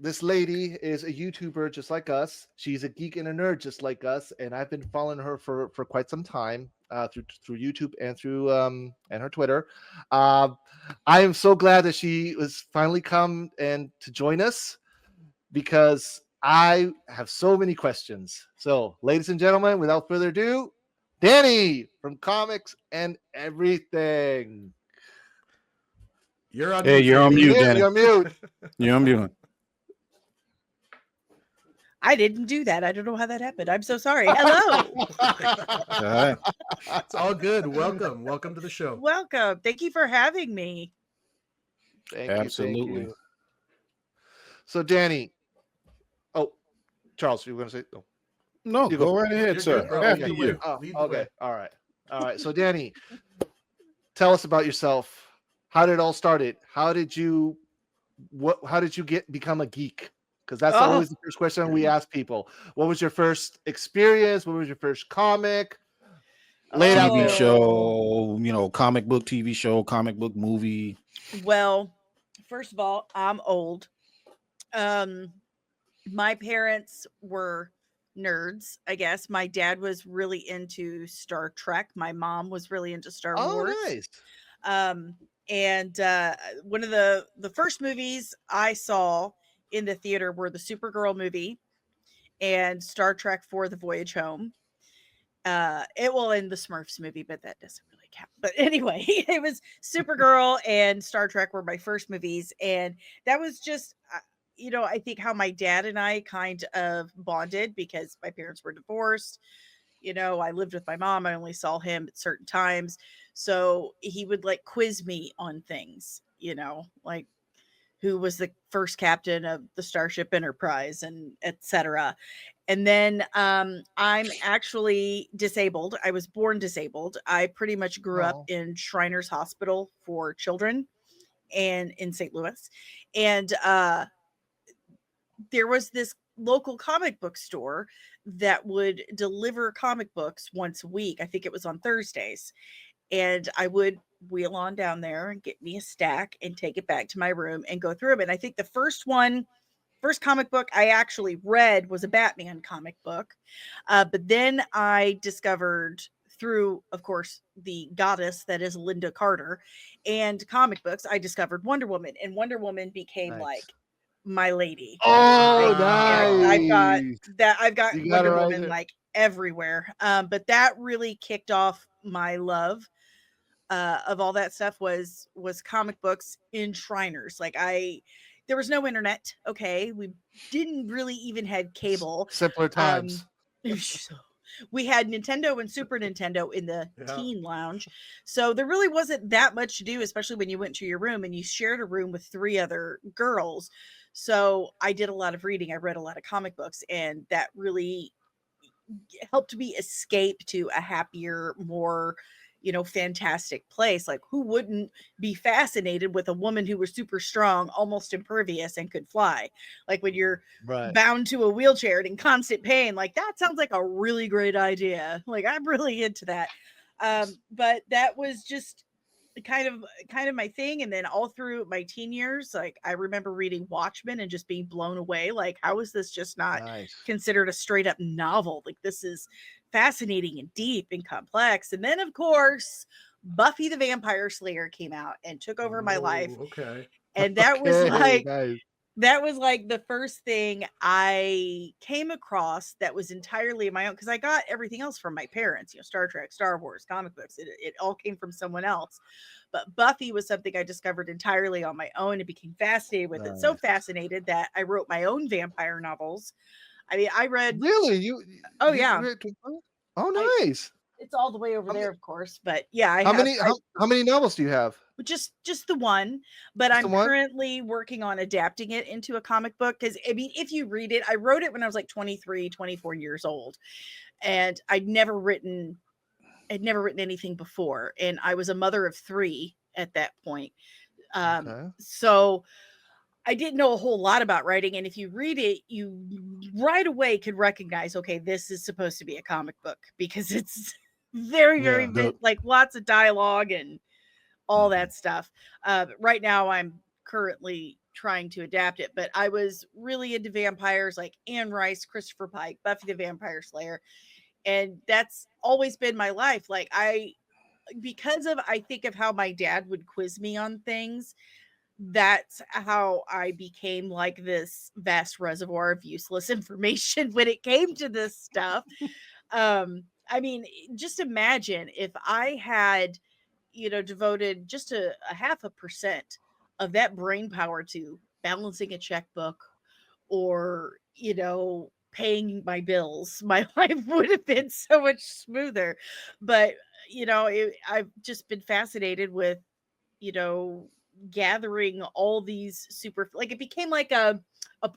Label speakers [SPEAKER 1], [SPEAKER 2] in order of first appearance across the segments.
[SPEAKER 1] this lady is a YouTuber just like us. She's a geek and a nerd just like us, and I've been following her for quite some time through YouTube and through and her Twitter. Uh, I am so glad that she was finally come and to join us because I have so many questions. So, ladies and gentlemen, without further ado, Dani from Comics and Everything.
[SPEAKER 2] You're on
[SPEAKER 3] Hey,
[SPEAKER 2] mute,
[SPEAKER 3] you're on
[SPEAKER 2] Danny.
[SPEAKER 3] mute, Danny.
[SPEAKER 1] You're mute.
[SPEAKER 3] You're on mute.
[SPEAKER 4] I didn't do that. I don't know how that happened. I'm so sorry. Hello.
[SPEAKER 3] All right.
[SPEAKER 2] It's all good. Welcome to the show.
[SPEAKER 4] Welcome. Thank you for having me.
[SPEAKER 1] Thank
[SPEAKER 3] Absolutely.
[SPEAKER 1] you. So, Dani. Oh, Charles, you were going to say? Oh.
[SPEAKER 3] No,
[SPEAKER 1] You
[SPEAKER 3] go
[SPEAKER 1] go
[SPEAKER 3] right ahead,
[SPEAKER 2] You're
[SPEAKER 3] sir.
[SPEAKER 2] good, bro.
[SPEAKER 3] After
[SPEAKER 2] Lead the
[SPEAKER 3] you.
[SPEAKER 2] way.
[SPEAKER 1] Oh,
[SPEAKER 2] Lead the
[SPEAKER 1] okay.
[SPEAKER 2] way.
[SPEAKER 1] All right. So, Dani, tell us about yourself. How did it all started? How did you become a geek? Because that's
[SPEAKER 4] Oh.
[SPEAKER 1] always the first question we ask people. What was your first experience? What was your first comic? Lay it out
[SPEAKER 3] TV
[SPEAKER 1] there.
[SPEAKER 3] show, comic book TV show, comic book movie.
[SPEAKER 4] Well, first of all, I'm old. My parents were nerds, I guess. My dad was really into Star Trek. My mom was really into Star Wars.
[SPEAKER 1] Oh, nice.
[SPEAKER 4] And one of the first movies I saw in the theater were the Supergirl movie and Star Trek for the Voyage Home. In the Smurfs movie, but that doesn't really count. But anyway, it was Supergirl and Star Trek were my first movies, and that was just I think how my dad and I kind of bonded because my parents were divorced. I lived with my mom. I only saw him at certain times. So he would like quiz me on things, like who was the first captain of the Starship Enterprise and etc. And then I'm actually disabled. I was born disabled. I pretty much grew up in Shriners Hospital for Children and in St. Louis. And there was this local comic book store that would deliver comic books once a week. I think it was on Thursdays. And I would wheel on down there and get me a stack and take it back to my room and go through them. And I think the first comic book I actually read was a Batman comic book. But then I discovered through, of course, the goddess that is Linda Carter and comic books, I discovered Wonder Woman. And Wonder Woman became like my lady.
[SPEAKER 1] Oh,
[SPEAKER 4] I've got
[SPEAKER 1] nice.
[SPEAKER 4] I've got
[SPEAKER 1] You got it
[SPEAKER 4] Wonder
[SPEAKER 1] right
[SPEAKER 4] Woman
[SPEAKER 1] there.
[SPEAKER 4] like everywhere. But that really kicked off my love of all that stuff was comic books in Shriners. There was no internet. Okay. We didn't really even have cable.
[SPEAKER 1] Simpler times.
[SPEAKER 4] We had Nintendo and Super Nintendo in the teen lounge. So there really wasn't that much to do, especially when you went to your room and you shared a room with 3 other girls. So I did a lot of reading. I read a lot of comic books, and that really helped me escape to a happier, more fantastic place. Like, who wouldn't be fascinated with a woman who was super strong, almost impervious, and could fly? Like, when you're bound to a wheelchair and in constant pain, like, that sounds like a really great idea. Like, I'm really into that. But that was just kind of my thing. And then all through my teen years, like, I remember reading Watchmen and just being blown away. Like, how is this just not considered a straight up novel? Like, this is fascinating and deep and complex. And then, of course, Buffy the Vampire Slayer came out and took over my life.
[SPEAKER 2] Okay.
[SPEAKER 4] And that was like
[SPEAKER 1] nice.
[SPEAKER 4] that was like the first thing I came across that was entirely my own, because I got everything else from my parents, Star Trek, Star Wars, comic books. It all came from someone else. But Buffy was something I discovered entirely on my own and became fascinated with it. So fascinated that I wrote my own vampire novels. I mean, I read.
[SPEAKER 1] Really? You
[SPEAKER 4] yeah.
[SPEAKER 1] Oh, nice.
[SPEAKER 4] It's all the way over there, of course. But yeah,
[SPEAKER 1] How many novels do you have?
[SPEAKER 4] Just the one, but I'm currently working on adapting it into a comic book. Because I mean, if you read it, I wrote it when I was like 23, 24 years old, and I'd never written anything before, and I was a mother of 3 at that point. So I didn't know a whole lot about writing, and if you read it, you right away could recognize, okay, this is supposed to be a comic book, because it's very, very like lots of dialogue and all that stuff. Right now I'm currently trying to adapt it. But I was really into vampires, like Anne Rice, Christopher Pike, Buffy the Vampire Slayer, and that's always been my life. Like I think of how my dad would quiz me on things. That's how I became like this vast reservoir of useless information when it came to this stuff. I mean, just imagine if I had, devoted just a 0.5% of that brain power to balancing a checkbook or, paying my bills, my life would have been so much smoother. But, I've just been fascinated with, you know, gathering all these like it became like a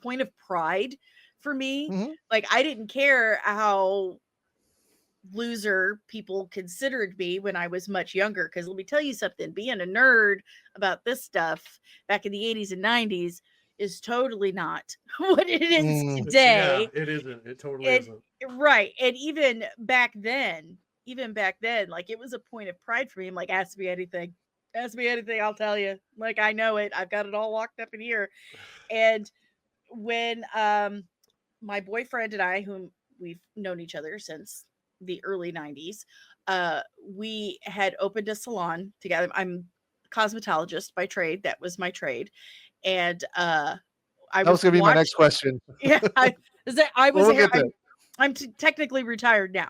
[SPEAKER 4] point of pride for me.
[SPEAKER 1] Mhm.
[SPEAKER 4] Like I didn't care how loser people considered me when I was much younger. Because let me tell you something, being a nerd about this stuff back in the 80s and 90s is totally not what it is
[SPEAKER 1] Mm.
[SPEAKER 4] today.
[SPEAKER 2] Yeah, it isn't. It totally
[SPEAKER 4] And
[SPEAKER 2] isn't.
[SPEAKER 4] right. And even back then, like it was a point of pride for me. I'm like, ask me anything. Ask me anything, I'll tell you. Like I know it. I've got it all locked up in here. And when my boyfriend and I, whom we've known each other since the early 90s, we had opened a salon together. I'm a cosmetologist by trade. That was my trade. And I
[SPEAKER 1] That was
[SPEAKER 4] was
[SPEAKER 1] gonna be my next
[SPEAKER 4] watching.
[SPEAKER 1] question.
[SPEAKER 4] Yeah, I was
[SPEAKER 1] We'll
[SPEAKER 4] here.
[SPEAKER 1] get there.
[SPEAKER 4] I'm technically retired now,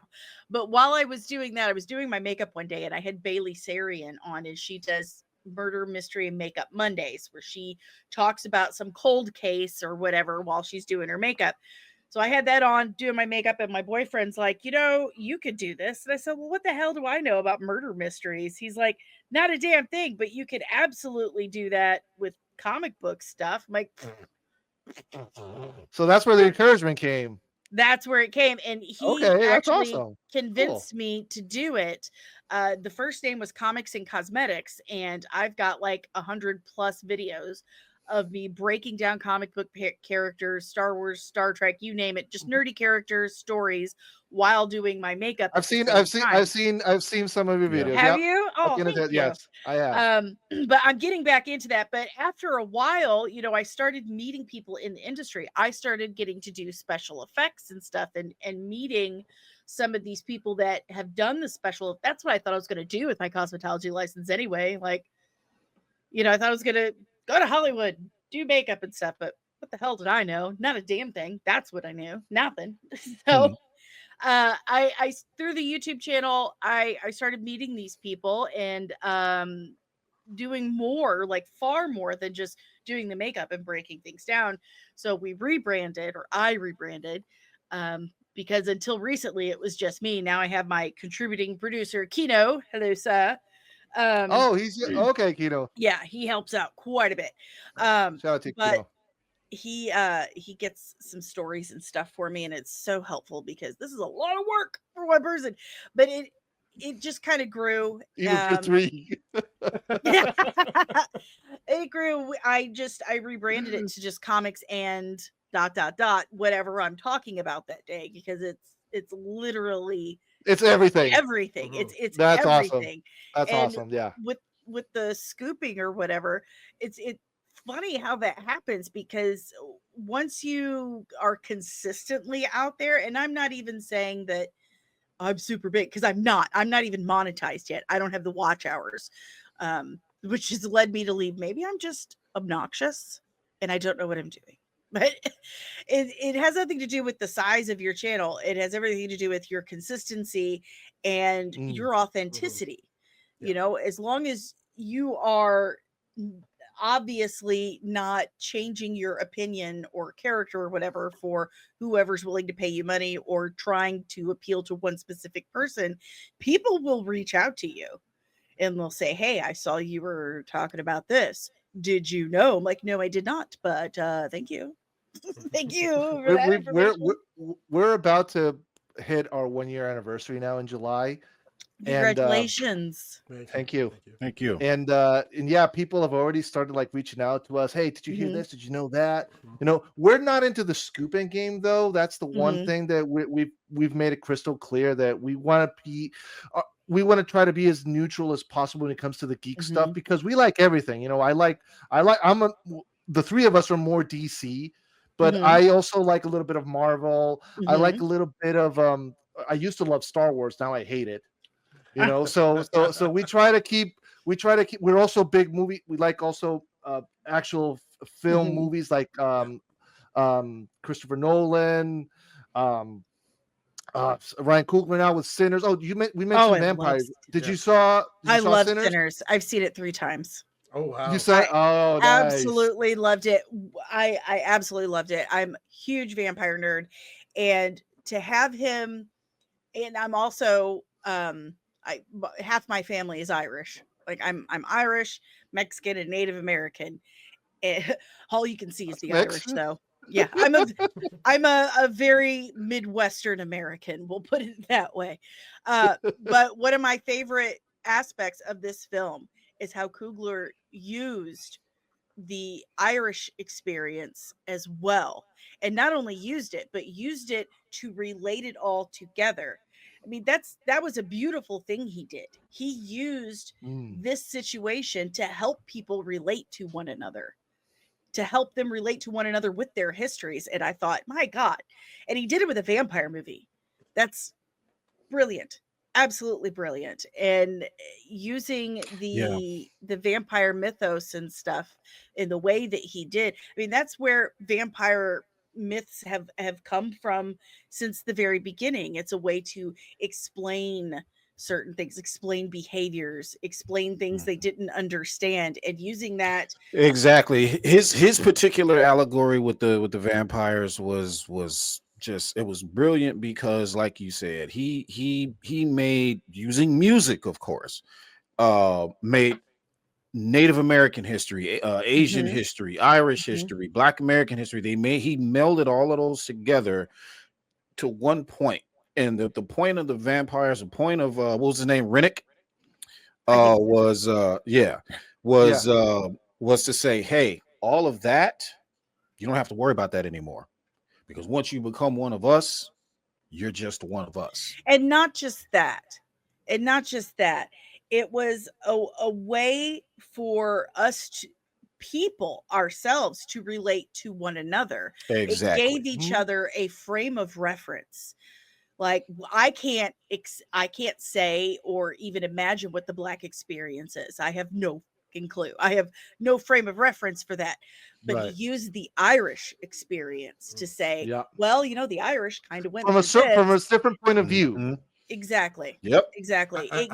[SPEAKER 4] but while I was doing that, I was doing my makeup one day, and I had Bailey Sarian on, and she does murder mystery and makeup Mondays, where she talks about some cold case or whatever while she's doing her makeup. So I had that on doing my makeup, and my boyfriend's like, you could do this. And I said, well, what the hell do I know about murder mysteries? He's like, not a damn thing, but you could absolutely do that with comic book stuff. I'm like,
[SPEAKER 1] So that's where the encouragement came.
[SPEAKER 4] that's where it came. And he
[SPEAKER 1] Okay, that's
[SPEAKER 4] actually
[SPEAKER 1] awesome.
[SPEAKER 4] convinced me to do it. The first name was Comics and Cosmetics, and I've got like 100+ videos of me breaking down comic book characters, Star Wars, Star Trek, you name it, just nerdy characters, stories, while doing my makeup at the same time.
[SPEAKER 1] I've seen some of your
[SPEAKER 3] Yeah.
[SPEAKER 1] videos.
[SPEAKER 4] Have
[SPEAKER 1] Yep.
[SPEAKER 4] you? Oh,
[SPEAKER 1] Looking at
[SPEAKER 4] thank
[SPEAKER 1] that,
[SPEAKER 4] you.
[SPEAKER 1] yes, I have.
[SPEAKER 4] But I'm getting back into that. But after a while, I started meeting people in the industry. I started getting to do special effects and stuff, and meeting some of these people that have done the special. That's what I thought I was going to do with my cosmetology license anyway. Like, I thought I was going to go to Hollywood, do makeup and stuff. But what the hell did I know? Not a damn thing. That's what I knew. Nothing. So. I through the YouTube channel, I started meeting these people and doing more, like far more than just doing the makeup and breaking things down. So I rebranded, because until recently it was just me. Now I have my contributing producer, Kino. Hello, sir.
[SPEAKER 1] Oh, he's okay, Kino.
[SPEAKER 4] Yeah, he helps out quite a bit.
[SPEAKER 1] Shout out to
[SPEAKER 4] But
[SPEAKER 1] Kino.
[SPEAKER 4] he gets some stories and stuff for me, and it's so helpful because this is a lot of work for one person. But it just kind of grew.
[SPEAKER 1] Even for 3.
[SPEAKER 4] Yeah, it grew. I rebranded it to just comics and ... whatever I'm talking about that day, because it's literally
[SPEAKER 1] It's everything.
[SPEAKER 4] everything.
[SPEAKER 2] Mhm.
[SPEAKER 4] It's
[SPEAKER 1] That's awesome.
[SPEAKER 4] everything.
[SPEAKER 1] That's
[SPEAKER 4] And
[SPEAKER 1] awesome. Yeah.
[SPEAKER 4] with the scooping or whatever, it's funny how that happens, because once you are consistently out there, and I'm not even saying that I'm super big, because I'm not even monetized yet. I don't have the watch hours, which has led me to leave. Maybe I'm just obnoxious and I don't know what I'm doing. But it has nothing to do with the size of your channel. It has everything to do with your consistency and
[SPEAKER 1] Mm.
[SPEAKER 4] your authenticity.
[SPEAKER 2] Yeah.
[SPEAKER 4] As long as you are obviously not changing your opinion or character or whatever for whoever's willing to pay you money, or trying to appeal to one specific person, people will reach out to you and they'll say, hey, I saw you were talking about this. Did you know? I'm like, no, I did not, but thank you. Thank you for that information.
[SPEAKER 1] We're about to hit our 1-year anniversary now in July.
[SPEAKER 4] Congratulations.
[SPEAKER 1] Thank you.
[SPEAKER 3] Thank you.
[SPEAKER 1] And yeah, people have already started like reaching out to us. Hey, did you hear
[SPEAKER 4] Mhm.
[SPEAKER 1] this? Did you know that? We're not into the scooping game though. That's the one
[SPEAKER 4] Mhm.
[SPEAKER 1] thing that we've made it crystal clear that we want to be. We want to try to be as neutral as possible when it comes to the geek stuff, because we like everything. the three of us are more DC, but
[SPEAKER 4] Mhm.
[SPEAKER 1] I also like a little bit of Marvel. I like
[SPEAKER 4] Mhm.
[SPEAKER 1] a little bit of I used to love Star Wars, now I hate it. You know, so we try to keep we're also big movie, we like also actual film
[SPEAKER 4] Mhm.
[SPEAKER 1] movies like Christopher Nolan, um Ryan Coogler now with Sinners. Oh, we
[SPEAKER 4] Oh,
[SPEAKER 1] mentioned
[SPEAKER 4] I love
[SPEAKER 1] vampires. Did
[SPEAKER 2] Yeah.
[SPEAKER 1] you saw
[SPEAKER 4] I love
[SPEAKER 1] Sinners?
[SPEAKER 4] Sinners. I've seen it 3 times.
[SPEAKER 2] Oh
[SPEAKER 1] You
[SPEAKER 2] wow.
[SPEAKER 1] said,
[SPEAKER 4] I
[SPEAKER 1] oh, nice.
[SPEAKER 4] absolutely loved it. I absolutely loved it. I'm a huge vampire nerd, and to have him, and I'm also half my family is Irish. Like I'm Irish, Mexican, and Native American. Eh, all you can see is
[SPEAKER 1] That's
[SPEAKER 4] the Irish,
[SPEAKER 1] mixed.
[SPEAKER 4] though. Yeah, I'm a very Midwestern American. We'll put it that way. But one of my favorite aspects of this film is how Coogler used the Irish experience as well. And not only used it, but used it to relate it all together. I mean, that was a beautiful thing he did. He used
[SPEAKER 1] Mm.
[SPEAKER 4] this situation to help people relate to one another, to help them relate to one another with their histories. And I thought, my God. And he did it with a vampire movie. That's brilliant, absolutely brilliant. And using
[SPEAKER 3] Yeah.
[SPEAKER 4] the vampire mythos and stuff in the way that he did, I mean, that's where vampire myths have come from since the very beginning. It's a way to explain certain things, explain behaviors, explain things they didn't understand, and using that.
[SPEAKER 3] Exactly. His particular allegory with the vampires was just, it was brilliant because, like you said, he made, using music, of course, made Native American history, Asian
[SPEAKER 4] Mhm,
[SPEAKER 3] history, Irish
[SPEAKER 4] mhm.
[SPEAKER 3] history, Black American history. He melded all of those together to one point. And the point of the vampires, the point of what was his name, Rennick,
[SPEAKER 4] I think so.
[SPEAKER 3] was
[SPEAKER 1] Yeah.
[SPEAKER 3] was uh was to say, hey, all of that, you don't have to worry about that anymore, because once you become one of us, you're just one of us.
[SPEAKER 4] And not just that, and not just that, it was a way for us to, people ourselves, to relate to one another. It
[SPEAKER 3] Exactly.
[SPEAKER 4] gave each
[SPEAKER 1] Mhm.
[SPEAKER 4] other a frame of reference. Like, I can't say or even imagine what the Black experience is. I have no fucking clue. I have no frame of reference for that. But he
[SPEAKER 1] Right.
[SPEAKER 4] used the Irish experience to say,
[SPEAKER 1] Yeah.
[SPEAKER 4] well, the Irish kind of went
[SPEAKER 1] From a
[SPEAKER 4] through this.
[SPEAKER 1] different point of view.
[SPEAKER 3] Mhm.
[SPEAKER 4] Exactly.
[SPEAKER 3] Yep.
[SPEAKER 4] Exactly.
[SPEAKER 2] I'm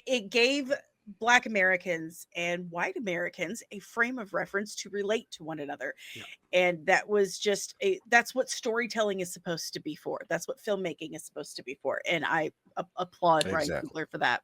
[SPEAKER 4] It gave Black Americans and white Americans a frame of reference to relate to one another.
[SPEAKER 2] yeah.
[SPEAKER 4] And that was just that's what storytelling is supposed to be for. That's what filmmaking is supposed to be for. And I applaud Ryan
[SPEAKER 3] Exactly.
[SPEAKER 4] Coogler for that.